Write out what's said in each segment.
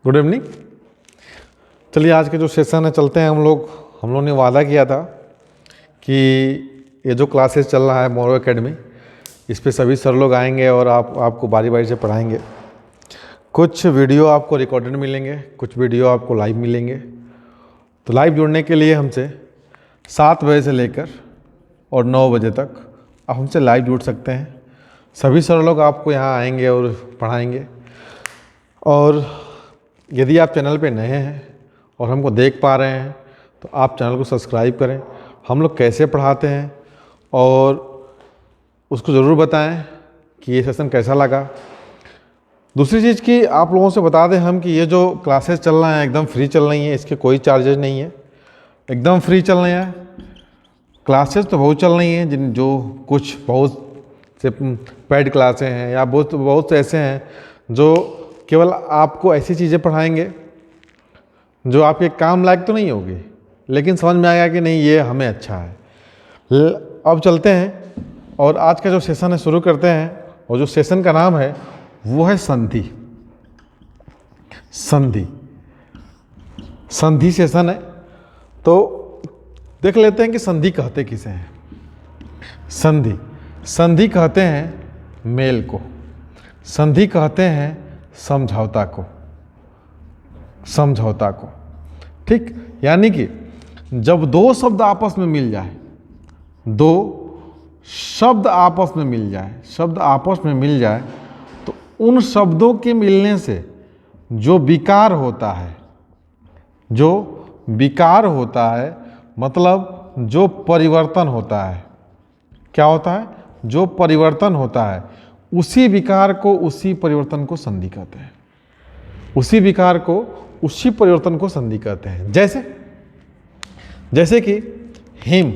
Good evening. चलिए आज के जो सेशन है चलते हैं। हम लोग ने वादा किया था कि ये जो क्लासेस चल रहा है मोरो एकेडमी, इस पे सभी सर लोग आएंगे और आपको बारी बारी से पढ़ाएंगे। कुछ वीडियो आपको रिकॉर्डेड मिलेंगे, कुछ वीडियो आपको लाइव मिलेंगे। तो लाइव जुड़ने के लिए हमसे 7 बजे से लेकर और 9 बजे तक आप हमसे लाइव जुड़ सकते हैं। सभी सर लोग आपको यहाँ आएंगे और पढ़ाएंगे। और यदि आप चैनल पे नए हैं और हमको देख पा रहे हैं तो आप चैनल को सब्सक्राइब करें। हम लोग कैसे पढ़ाते हैं और उसको ज़रूर बताएं कि ये सेशन कैसा लगा। दूसरी चीज़ कि आप लोगों से बता दें हम कि ये जो क्लासेस चल रहे हैं एकदम फ्री चल रही हैं, इसके कोई चार्जेस नहीं है, एकदम फ्री चल रहे हैं। क्लासेस तो बहुत चल रही हैं जो कुछ बहुत से पेड क्लासें हैं या बहुत से ऐसे हैं जो केवल आपको ऐसी चीज़ें पढ़ाएंगे जो आपके काम लायक तो नहीं होगी, लेकिन समझ में आएगा कि नहीं ये हमें अच्छा है। अब चलते हैं और आज का जो सेशन है शुरू करते हैं। और जो सेशन का नाम है वो है संधि। संधि सेशन है। तो देख लेते हैं कि संधि कहते किसे हैं। संधि कहते हैं मेल को। संधि कहते हैं समझौता को। ठीक, यानी कि जब दो शब्द आपस में मिल जाए, शब्द आपस में मिल जाए तो उन शब्दों के मिलने से जो विकार होता है मतलब जो परिवर्तन होता है, क्या होता है? जो परिवर्तन होता है, उसी विकार को, उसी परिवर्तन को संधि कहते हैं। उसी विकार को, उसी परिवर्तन को संधि कहते हैं। जैसे कि हिम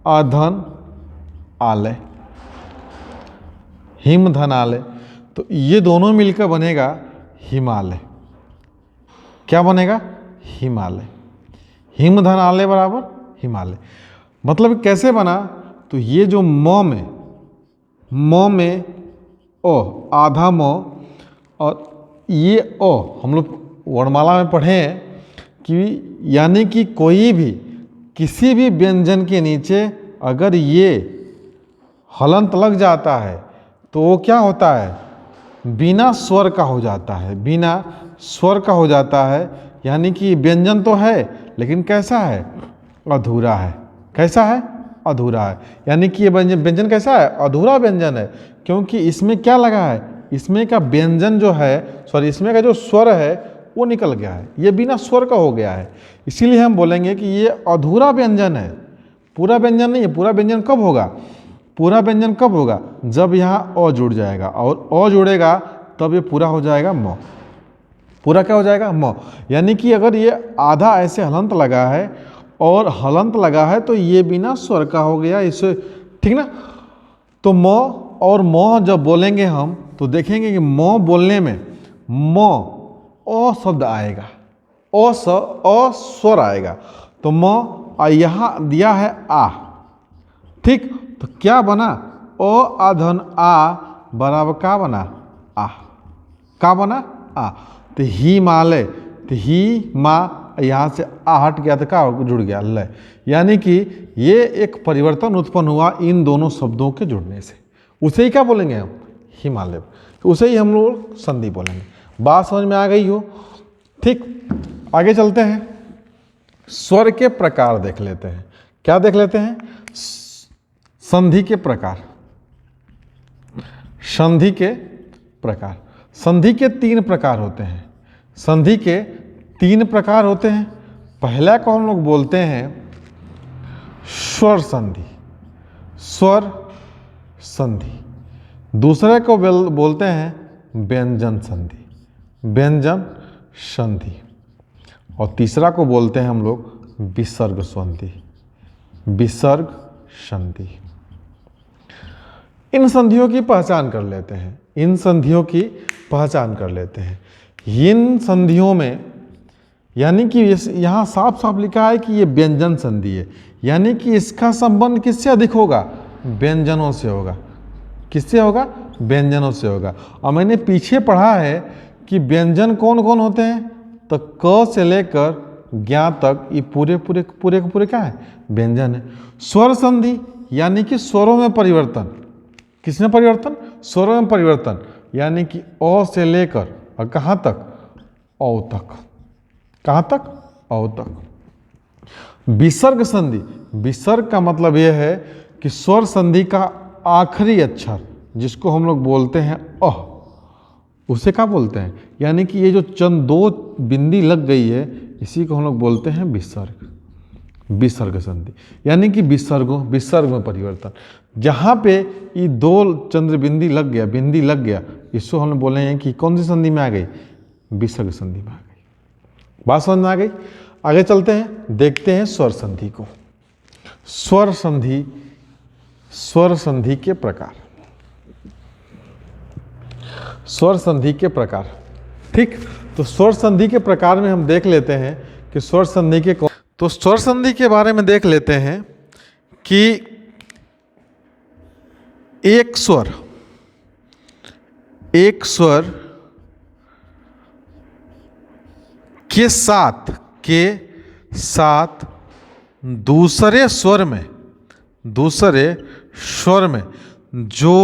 अधन आलय, हिम धन आलय, तो ये दोनों मिलकर बनेगा हिमालय। क्या बनेगा? हिमालय। हिम धन आलय बराबर हिमालय। मतलब कैसे बना? तो ये जो म में ओ, आधा म, और ये ओ हम लोग वर्णमाला में पढ़े हैं कि यानी कि कोई भी किसी भी व्यंजन के नीचे अगर ये हलंत लग जाता है तो वो क्या होता है? बिना स्वर का हो जाता है। यानी कि व्यंजन तो है लेकिन कैसा है? अधूरा है। कैसा है? अधूरा है। यानी कि ये व्यंजन कैसा है? अधूरा व्यंजन है, क्योंकि इसमें क्या लगा है? इसमें का व्यंजन जो है, इसमें का जो स्वर है वो निकल गया है, ये बिना स्वर का हो गया है। इसीलिए हम बोलेंगे कि ये अधूरा व्यंजन है, पूरा व्यंजन नहीं है। पूरा व्यंजन कब होगा? जब यहाँ अ जुड़ जाएगा, और अ जुड़ेगा तब ये पूरा हो जाएगा म। पूरा क्या हो जाएगा? म। यानी कि अगर ये आधा ऐसे हलंत लगा है तो ये बिना स्वर का हो गया, इसे ठीक ना। तो म और म जब बोलेंगे हम तो देखेंगे कि म बोलने में अ शब्द आएगा, अ स्वर आएगा। तो म यहाँ दिया है आ, ठीक। तो क्या बना? अ आधन आ बराबर का बना? आ। का बना? आ। तो हिमालय, तो ही माँ यहाँ से आ हट गया तो क्या जुड़ गया? लय। यानी कि ये एक परिवर्तन उत्पन्न हुआ इन दोनों शब्दों के जुड़ने से। उसे ही क्या बोलेंगे हम? हिमालय। तो उसे ही हम लोग संधि बोलेंगे। बात समझ में आ गई हो? ठीक, आगे चलते हैं। स्वर के प्रकार देख लेते हैं। क्या देख लेते हैं? संधि के प्रकार। संधि के तीन प्रकार होते हैं। पहला को हम लोग बोलते हैं स्वर संधि। दूसरे को बोलते हैं व्यंजन संधि। और तीसरा को बोलते हैं हम लोग विसर्ग संधि। इन संधियों की पहचान कर लेते हैं। इन संधियों में यानी कि यहाँ साफ साफ लिखा है कि ये व्यंजन संधि है, यानी कि इसका संबंध किससे अधिक होगा? व्यंजनों से होगा। किससे होगा? व्यंजनों से होगा। और मैंने पीछे पढ़ा है कि व्यंजन कौन कौन होते हैं, तो क से लेकर ज्ञ तक ये पूरे पूरे पूरे के पूरे क्या है, व्यंजन है। स्वर संधि यानी कि स्वरों में परिवर्तन। किसमें परिवर्तन? स्वरों में परिवर्तन, यानी कि अ से लेकर और कहाँ तक, औ तक। कहाँ तक? औ तक। विसर्ग संधि, विसर्ग का मतलब यह है कि स्वर संधि का आखिरी अक्षर जिसको हम लोग बोलते हैं उसे क्या बोलते हैं, यानी कि ये जो चंद दो बिंदी लग गई है इसी को हम लोग बोलते हैं विसर्ग। विसर्ग संधि यानी कि विसर्ग में परिवर्तन। जहाँ पे ये दो चंद्र बिंदी लग गया इसको हम लोग बोले हैं कि कौन सी संधि में आ गई, विसर्ग संधि में आ गई। बात समझ में आ गई? आगे चलते हैं, देखते हैं स्वर संधि को। स्वर संधि के प्रकार। स्वर संधि के प्रकार, ठीक। तो स्वर संधि के प्रकार में हम देख लेते हैं कि स्वर संधि के तो स्वर संधि के बारे में देख लेते हैं कि एक स्वर के साथ दूसरे स्वर में जो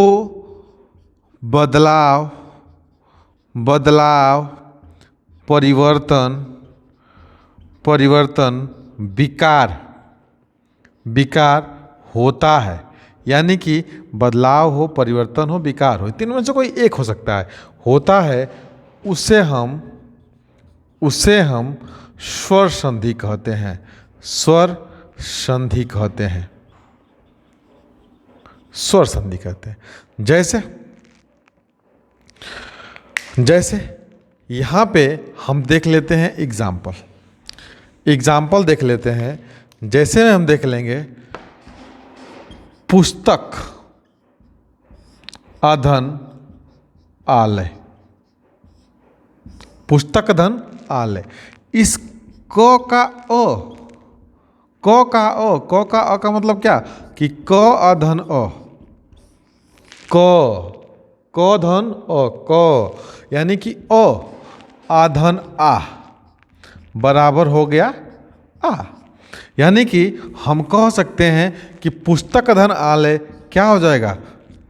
बदलाव परिवर्तन विकार होता है, यानी कि बदलाव हो, परिवर्तन हो, विकार हो, तीनों में से कोई एक हो सकता है, होता है, उसे हम स्वर संधि कहते हैं। स्वर संधि कहते हैं। स्वर संधि कहते हैं। जैसे यहाँ पे हम देख लेते हैं एग्जाम्पल देख लेते हैं। जैसे में हम देख लेंगे पुस्तक, अधन, आलय। पुस्तक, धन, आलय। इस क का अ का मतलब क्या कि क अधन अ, क धन अ, क यानी कि अ आधन आ बराबर हो गया आ। यानी कि हम कह सकते हैं कि पुस्तक धन आलय क्या हो जाएगा,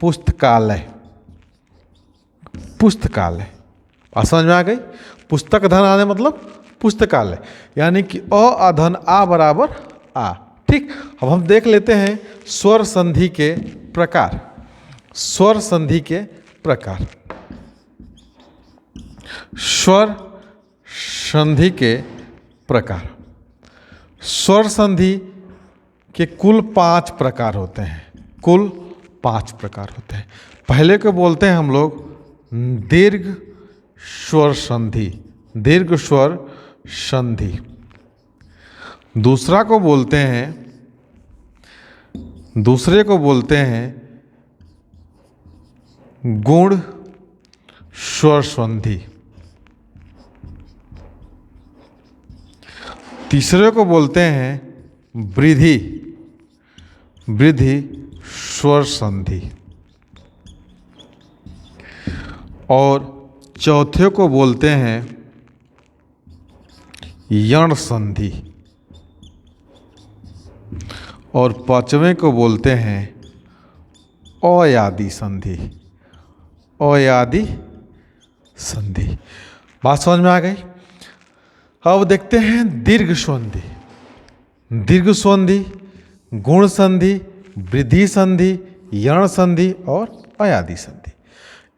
पुस्तकालय। समझ में आ गई? पुस्तक धन आलय मतलब पुस्तकालय, यानी कि अ आधन आ बराबर आ। ठीक। अब हम देख लेते हैं स्वर संधि के प्रकार। स्वर संधि के प्रकार। स्वर संधि के प्रकार। स्वर संधि के कुल 5 प्रकार होते हैं। पहले को बोलते हैं हम लोग दीर्घ स्वर संधि। दूसरे को बोलते हैं गुण स्वर संधि। तीसरे को बोलते हैं वृद्धि स्वर संधि। और चौथे को बोलते हैं यण संधि। और पांचवें को बोलते हैं अयादि संधि। बात समझ में आ गई? अब देखते हैं दीर्घ संधि, गुण संधि, वृद्धि संधि, यण संधि और अयादि संधि।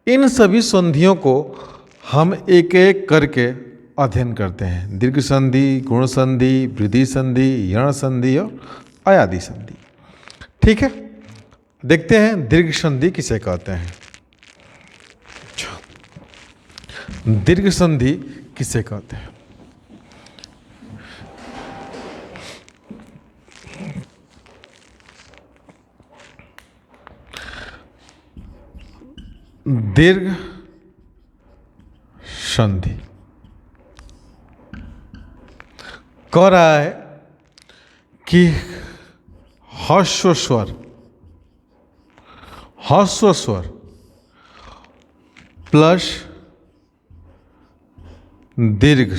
इन सभी संधियों को हम एक एक करके अध्ययन करते हैं। दीर्घ संधि, गुण संधि, वृद्धि संधि, यण संधि और अयादि संधि। ठीक है, देखते हैं दीर्घ संधि किसे कहते हैं। दीर्घ संधि किसे कहते हैं? दीर्घ संधि कह रहा है कि ह्रस्व स्वर प्लस दीर्घ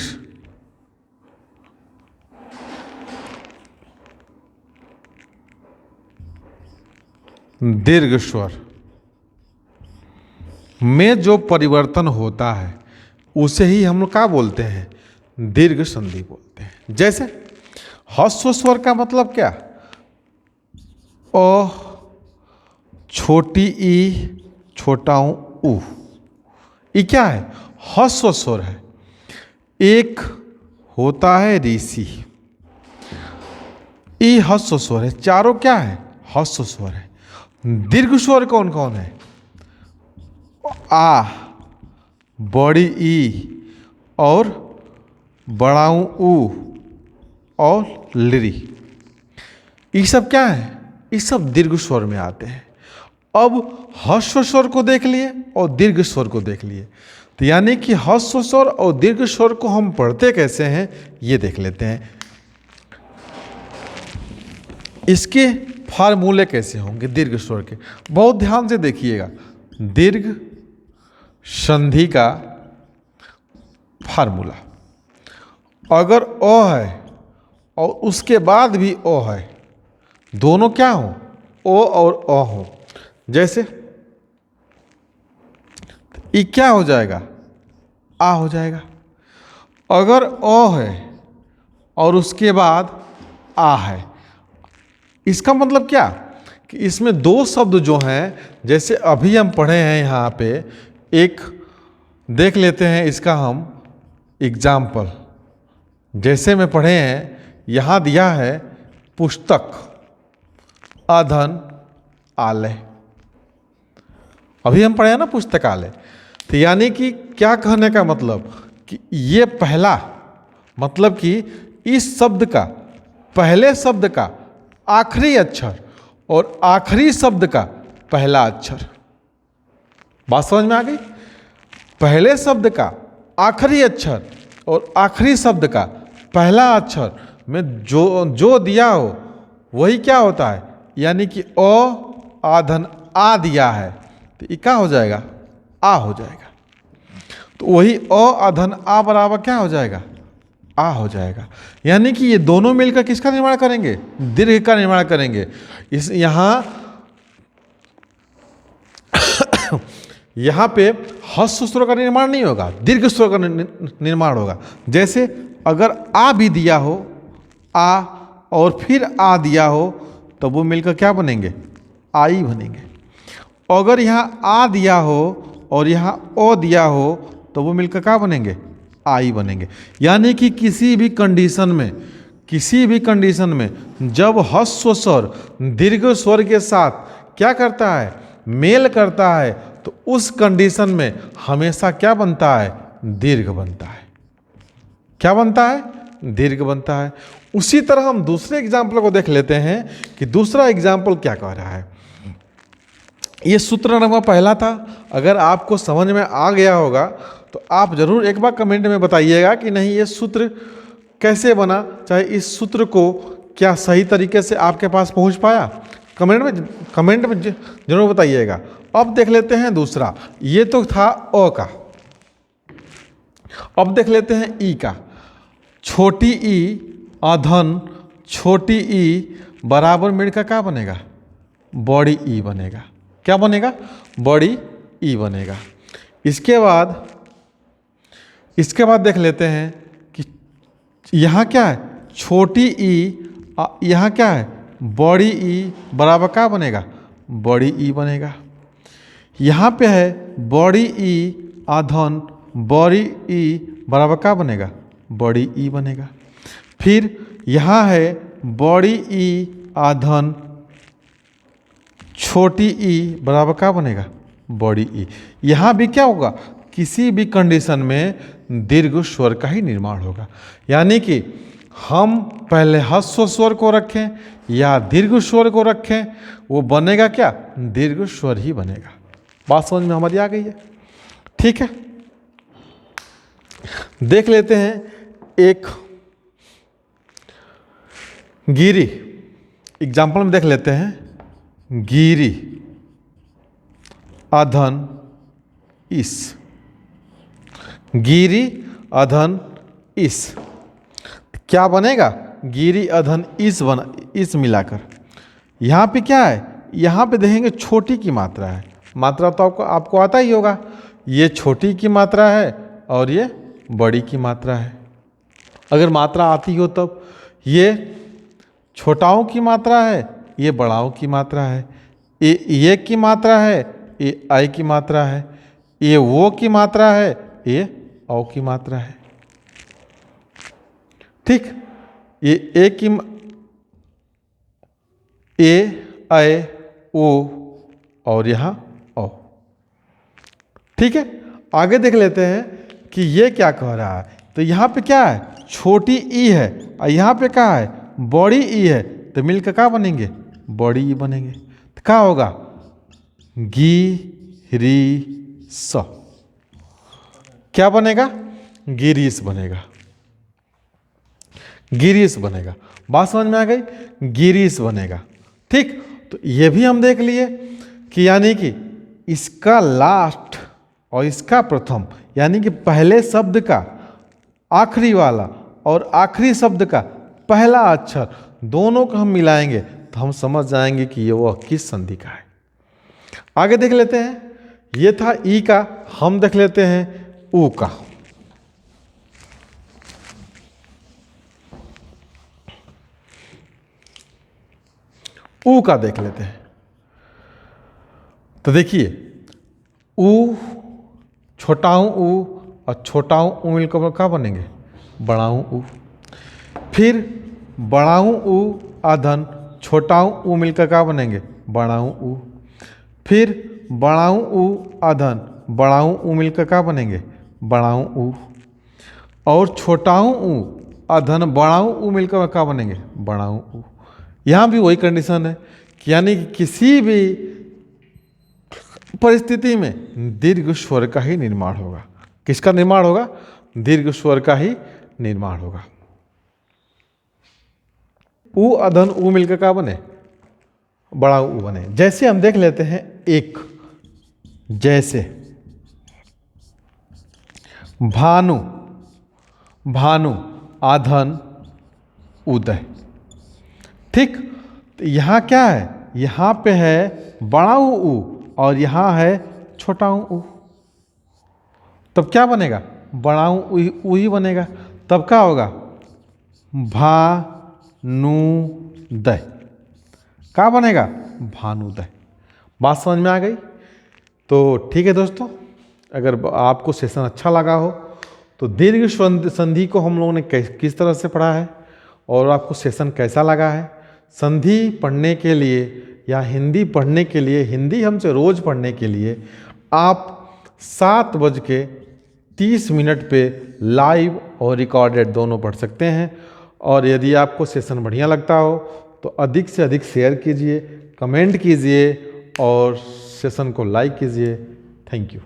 दीर्घ स्वर में जो परिवर्तन होता है उसे ही हम लोग क्या बोलते हैं, दीर्घ संधि बोलते हैं। जैसे ह्रस्व स्वर का मतलब क्या, अ, छोटी ई, छोटा ऊ। ये क्या है, ह्रस्व स्वर है। एक होता है ऋषि, ई ह्रस्व स्वर है। चारों क्या है, ह्रस्व स्वर है। दीर्घ स्वर कौन कौन है, आ, बड़ी ई और बड़ा ऊ और लिरी। ये सब क्या है, ये सब दीर्घ स्वर में आते हैं। अब ह्रस्व स्वर को देख लिए और दीर्घ स्वर को देख लिए, तो यानी कि ह्रस्व स्वर और दीर्घ स्वर को हम पढ़ते कैसे हैं ये देख लेते हैं। इसके फार्मूले कैसे होंगे दीर्घ स्वर के, बहुत ध्यान से देखिएगा। दीर्घ संधि का फार्मूला, अगर अ है और उसके बाद भी अ है, दोनों क्या हो, ओ और अ हो, जैसे ये क्या हो जाएगा, आ हो जाएगा। अगर अ है और उसके बाद आ है, इसका मतलब क्या कि इसमें दो शब्द जो हैं, जैसे अभी हम पढ़े हैं यहाँ पे, एक देख लेते हैं इसका हम एग्जाम्पल। जैसे में पढ़े हैं, यहाँ दिया है पुस्तक, अधन, आलय। अभी हम पढ़े हैं ना पुस्तकालय। तो यानी कि क्या कहने का मतलब कि ये पहला, मतलब कि इस शब्द का, पहले शब्द का आखिरी अक्षर और आखिरी शब्द का पहला अक्षर। बात समझ में आ गई। पहले शब्द का आखिरी अक्षर और आखिरी शब्द का पहला अक्षर में जो दिया हो वही क्या होता है, यानी कि अ, आधन, आ दिया है तो ये क्या हो जाएगा, आ हो जाएगा। तो वही अ, आधन, आ बराबर क्या हो जाएगा, आ हो जाएगा। यानी कि ये दोनों मिलकर किसका निर्माण करेंगे, दीर्घ का निर्माण करेंगे। इस यहाँ पे ह्रस्व स्वर का निर्माण नहीं होगा, दीर्घ स्वर का निर्माण होगा। जैसे अगर आ भी दिया हो, आ और फिर आ दिया हो, तो वो मिलकर क्या बनेंगे, आई बनेंगे। अगर यहाँ आ दिया हो और यहाँ ओ दिया हो, तो वो मिलकर क्या बनेंगे, आई बनेंगे। यानी कि किसी भी कंडीशन में जब ह्रस्व स्वर दीर्घ स्वर के साथ क्या करता है, मेल करता है, तो उस कंडीशन में हमेशा क्या बनता है, दीर्घ बनता है। क्या बनता है, दीर्घ बनता है। उसी तरह हम दूसरे एग्जाम्पल को देख लेते हैं कि दूसरा एग्जाम्पल क्या कह रहा है। ये सूत्र नंबर पहला था। अगर आपको समझ में आ गया होगा तो आप जरूर एक बार कमेंट में बताइएगा कि नहीं ये सूत्र कैसे बना, चाहे इस सूत्र को क्या सही तरीके से आपके पास पहुंच पाया, कमेंट में जरूर बताइएगा। अब देख लेते हैं दूसरा। ये तो था अ का, अब देख लेते हैं ई का। छोटी ई, अधन, छोटी ई बराबर मिलकर क्या बनेगा, बड़ी ई बनेगा। क्या बनेगा, बड़ी ई बनेगा। इसके बाद देख लेते हैं कि यहाँ क्या है, छोटी ई, यहाँ क्या है, बड़ी ई बराबर क्या बनेगा, बड़ी ई बनेगा। यहाँ पे है बड़ी ई, अधन, बड़ी ई बराबर क्या बनेगा, बड़ी ई बनेगा। फिर यहाँ है बड़ी ई, अधन, छोटी ई बराबर क्या बनेगा, बड़ी ई। यहाँ भी क्या होगा, किसी भी कंडीशन में दीर्घ स्वर का ही निर्माण होगा। यानी कि हम पहले ह्रस्व स्वर को रखें या दीर्घ स्वर को रखें, वो बनेगा क्या, दीर्घ स्वर ही बनेगा। बात समझ में हमारी आ गई है, ठीक है। देख लेते हैं एक गिरी, एग्जाम्पल में देख लेते हैं। गिरी, अधन, इस, गिरी अधन इस, क्या बनेगा? गिरी अधन इस मिलाकर। यहाँ पे क्या है? यहाँ पे देखेंगे छोटी की मात्रा है। मात्रा तो आपको आता ही होगा। ये छोटी की मात्रा है और ये बड़ी की मात्रा है। अगर मात्रा आती हो तब ये छोटाओं की मात्रा है, ये बड़ाओं की मात्रा है। ये की मात्रा है, ये आई की मात्रा है। ये वो की मात्रा है, ये औ की मात्रा है। ठीक, ये ए की ए, ऐ, ओ और यहाँ औ। ठीक है, आगे देख लेते हैं कि ये क्या कह रहा है। तो यहाँ पे क्या है? छोटी ई है और यहाँ पे क्या है? बड़ी ई है। तो मिलकर क्या बनेंगे? बड़ी ई बनेंगे। तो क्या होगा? गी री स। क्या बनेगा? गिरीश बनेगा। गिरीश बनेगा। बात समझ में आ गई? गिरीश बनेगा। ठीक, तो ये भी हम देख लिए कि यानी कि इसका लास्ट और इसका प्रथम, यानी कि पहले शब्द का आखिरी वाला और आखिरी शब्द का पहला अक्षर, दोनों को हम मिलाएंगे तो हम समझ जाएंगे कि ये वह किस संधि का है। आगे देख लेते हैं। ये था ई का, हम देख लेते हैं ऊ का। ऊ का देख लेते हैं। तो देखिए, ऊ, छोटाऊ ऊ और छोटाऊ ऊ मिलकर क्या बनेंगे? बड़ाऊ ऊ। फिर बड़ाऊ ऊ अधन छोटाऊ ऊ मिलकर क्या बनेंगे? बड़ाऊ ऊ। फिर बड़ाऊ ऊ अधन बड़ाऊ ऊ मिलकर क्या बनेंगे? बड़ाऊ ऊ। और छोटाऊ ऊ अधन बड़ाऊ ऊ मिलकर क्या बनेंगे? बड़ाऊ ऊ। यहाँ भी वही कंडीशन है कि यानी कि किसी भी परिस्थिति में दीर्घ स्वर का ही निर्माण होगा। किसका निर्माण होगा? दीर्घ स्वर का ही निर्माण होगा। ऊ अधन ऊ मिलकर क्या बने? बड़ा ऊ बने। जैसे हम देख लेते हैं एक, जैसे भानु, भानु आधन उदय। ठीक, तो यहाँ क्या है? यहाँ पे है बड़ा ऊ और यहाँ है छोटा ऊ। तब क्या बनेगा? बड़ा ऊ ही बनेगा। तब क्या होगा? भानुदय। क्या बनेगा? भानुदय। बात समझ में आ गई? तो ठीक है दोस्तों, अगर आपको सेशन अच्छा लगा हो तो दीर्घ संधि को हम लोगों ने किस तरह से पढ़ा है और आपको सेशन कैसा लगा है। संधि पढ़ने के लिए या हिंदी पढ़ने के लिए, हिंदी हमसे रोज़ पढ़ने के लिए आप 7:30 पे लाइव और रिकॉर्डेड दोनों पढ़ सकते हैं। और यदि आपको सेशन बढ़िया लगता हो तो अधिक से अधिक शेयर कीजिए, कमेंट कीजिए और सेशन को लाइक कीजिए। Thank you.